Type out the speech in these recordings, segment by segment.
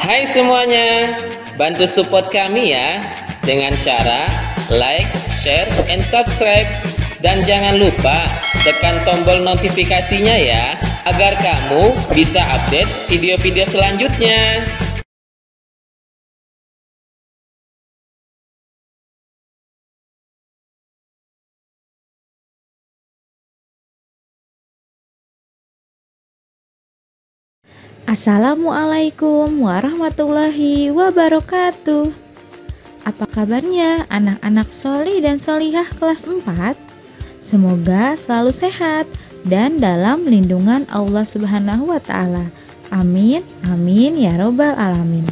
Hai semuanya, bantu support kami ya dengan cara like, share, and subscribe. Dan jangan lupa tekan tombol notifikasinya ya, agar kamu bisa update video-video selanjutnya. Assalamualaikum warahmatullahi wabarakatuh. Apa kabarnya anak-anak solih dan solihah kelas 4? Semoga selalu sehat dan dalam lindungan Allah Subhanahu wa Ta'ala. Amin, amin ya robbal alamin.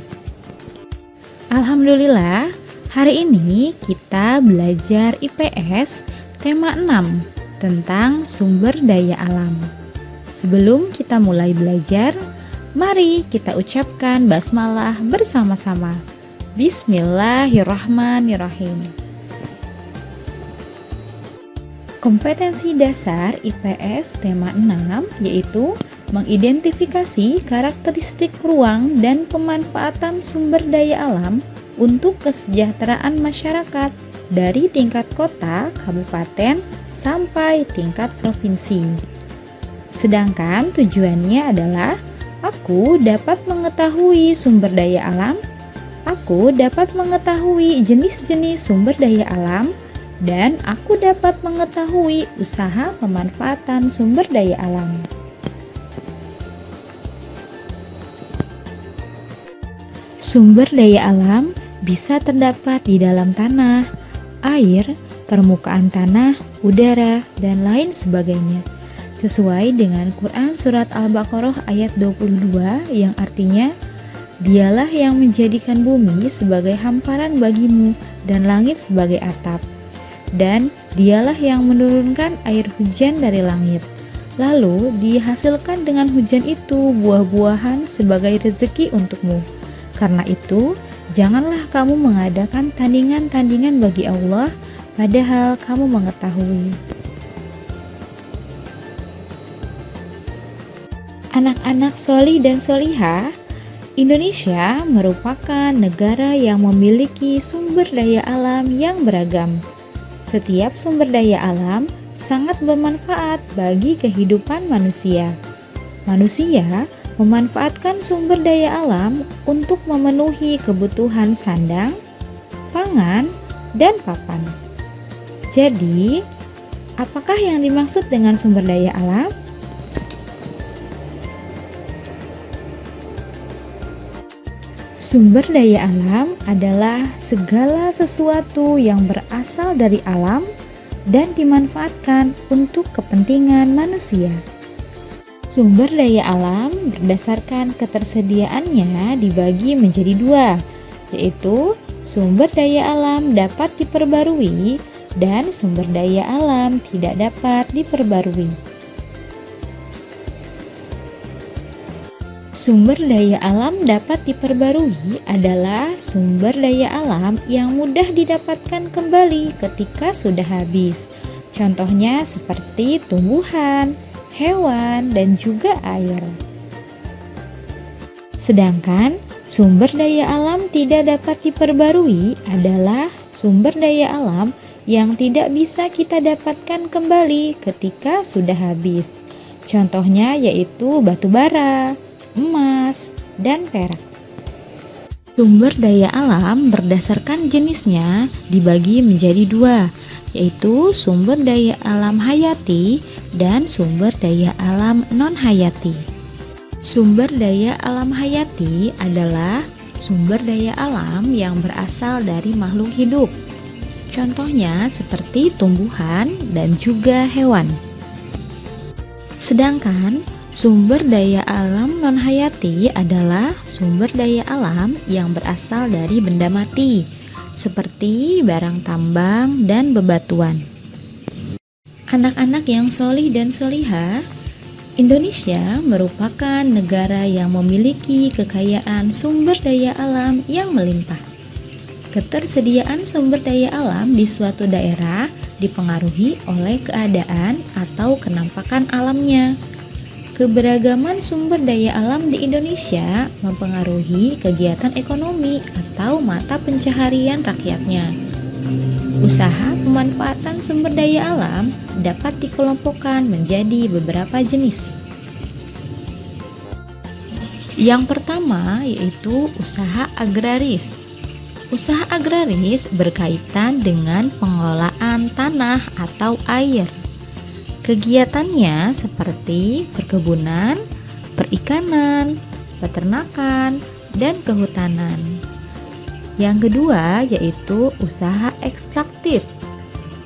Alhamdulillah, hari ini kita belajar IPS tema 6 tentang sumber daya alam. Sebelum kita mulai belajar, mari kita ucapkan basmalah bersama-sama. Bismillahirrahmanirrahim. Kompetensi dasar IPS tema 6 yaitu mengidentifikasi karakteristik ruang dan pemanfaatan sumber daya alam untuk kesejahteraan masyarakat dari tingkat kota, kabupaten, sampai tingkat provinsi. Sedangkan tujuannya adalah aku dapat mengetahui sumber daya alam, aku dapat mengetahui jenis-jenis sumber daya alam, dan aku dapat mengetahui usaha pemanfaatan sumber daya alam. Sumber daya alam bisa terdapat di dalam tanah, air, permukaan tanah, udara, dan lain sebagainya. Sesuai dengan Quran Surat Al-Baqarah ayat 22 yang artinya, Dialah yang menjadikan bumi sebagai hamparan bagimu dan langit sebagai atap. Dan Dialah yang menurunkan air hujan dari langit. Lalu dihasilkan dengan hujan itu buah-buahan sebagai rezeki untukmu. Karena itu, janganlah kamu mengadakan tandingan-tandingan bagi Allah, padahal kamu mengetahui. Anak-anak solih dan solihah, Indonesia merupakan negara yang memiliki sumber daya alam yang beragam. Setiap sumber daya alam sangat bermanfaat bagi kehidupan manusia. Manusia memanfaatkan sumber daya alam untuk memenuhi kebutuhan sandang, pangan, dan papan. Jadi, apakah yang dimaksud dengan sumber daya alam? Sumber daya alam adalah segala sesuatu yang berasal dari alam dan dimanfaatkan untuk kepentingan manusia. Sumber daya alam berdasarkan ketersediaannya dibagi menjadi dua, yaitu sumber daya alam dapat diperbarui dan sumber daya alam tidak dapat diperbarui. Sumber daya alam dapat diperbarui adalah sumber daya alam yang mudah didapatkan kembali ketika sudah habis. Contohnya seperti tumbuhan, hewan, dan juga air. Sedangkan sumber daya alam tidak dapat diperbarui adalah sumber daya alam yang tidak bisa kita dapatkan kembali ketika sudah habis. Contohnya yaitu batu bara, emas, dan perak. Sumber daya alam berdasarkan jenisnya dibagi menjadi dua, yaitu sumber daya alam hayati dan sumber daya alam non-hayati. Sumber daya alam hayati adalah sumber daya alam yang berasal dari makhluk hidup. Contohnya seperti tumbuhan dan juga hewan. Sedangkan sumber daya alam non-hayati adalah sumber daya alam yang berasal dari benda mati, seperti barang tambang dan bebatuan. Anak-anak yang solih dan solihah, Indonesia merupakan negara yang memiliki kekayaan sumber daya alam yang melimpah. Ketersediaan sumber daya alam di suatu daerah dipengaruhi oleh keadaan atau kenampakan alamnya. Keberagaman sumber daya alam di Indonesia mempengaruhi kegiatan ekonomi atau mata pencaharian rakyatnya. Usaha pemanfaatan sumber daya alam dapat dikelompokkan menjadi beberapa jenis. Yang pertama yaitu usaha agraris. Usaha agraris berkaitan dengan pengelolaan tanah atau air. Kegiatannya seperti perkebunan, perikanan, peternakan, dan kehutanan. Yang kedua yaitu usaha ekstraktif.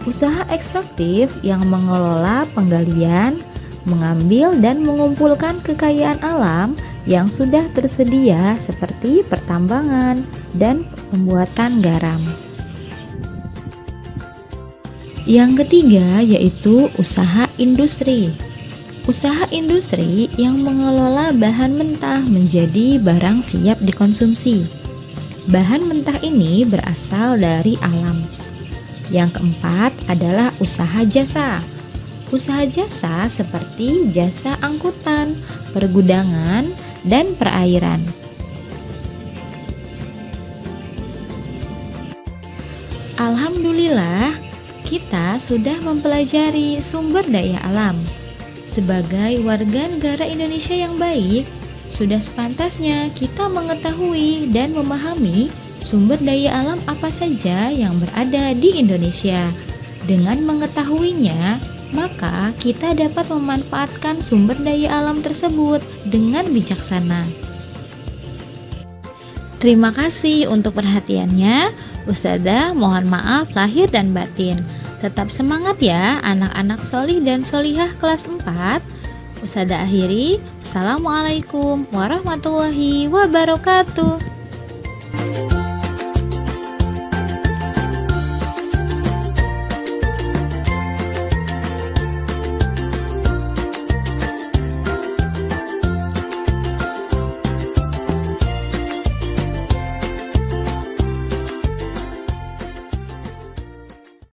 Usaha ekstraktif yang mengelola penggalian, mengambil dan mengumpulkan kekayaan alam yang sudah tersedia seperti pertambangan dan pembuatan garam. Yang ketiga yaitu usaha industri. Usaha industri yang mengelola bahan mentah menjadi barang siap dikonsumsi. Bahan mentah ini berasal dari alam. Yang keempat adalah usaha jasa. Usaha jasa seperti jasa angkutan, pergudangan, dan perairan. Alhamdulillah, kita sudah mempelajari sumber daya alam. Sebagai warga negara Indonesia yang baik, sudah sepantasnya kita mengetahui dan memahami sumber daya alam apa saja yang berada di Indonesia. Dengan mengetahuinya, maka kita dapat memanfaatkan sumber daya alam tersebut dengan bijaksana. Terima kasih untuk perhatiannya. Ustazah mohon maaf lahir dan batin. Tetap semangat ya anak-anak solih dan solihah kelas 4. Ustazah akhiri. Assalamualaikum warahmatullahi wabarakatuh.